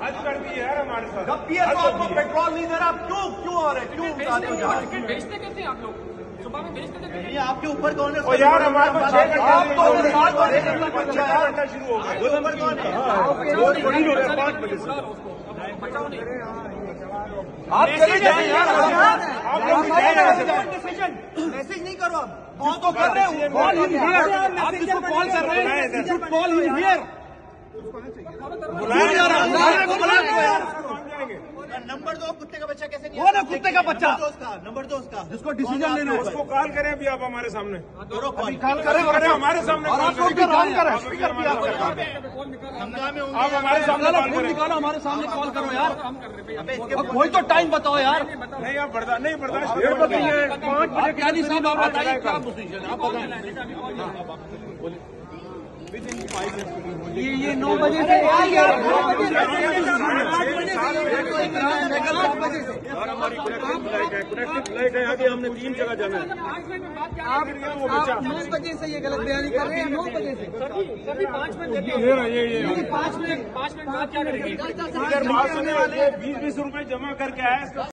हद कर दी है हमारे साथ। जब पीएस आपको पेट्रोल नहीं दे रहा, आप क्यों आ रहे, क्यों बेचते कहते हैं आप लोग, सुबह में बेचते थे। ये आपके ऊपर कौन है? यार हमारे पास 6 घंटे शुरू हो गए। ऊपर कौन है? 5 बजे से बचाओ नहीं, आप चले जाए यार, मैसेज नहीं करो आप, कुछ तो कर रहे हो। कॉल इन हियर, आप किसको कॉल कर रहे हैं? कॉल इन हियर, नंबर दो, कुत्ते का बच्चा कैसे नहीं? कौन है कुत्ते का बच्चा? नंबर दो उसका, जिसको डिसीजन लेना है उसको कॉल करें अभी आप हमारे सामने। करो कॉल। अरे हमारे सामने और आपको भी कॉल करें, स्पीकर भी आप आप हमारे सामने कॉल फोन करें। निकालो, हमारे सामने कॉल करो यार। अब कोई तो टाइम बताओ यार। नहीं आप बर्दाश्त नहीं, बर्दाश्त आप क्या नहीं साहब, आप बताइए क्या पोजीशन है, आप बताइए। ये 9 बजे से यार, 9 बजे से 8 बजे से हमारी कनेक्टिव फ्लाइट है, आगे हमने 3 जगह जाना है। आप 9 बजे से ये गलत बयानी कर रहे हैं। 9 बजे से सभी 5 मिनट देते ये 5 मिनट बाद क्या करेंगे? इधर 20-20 रुपए जमा करके आया।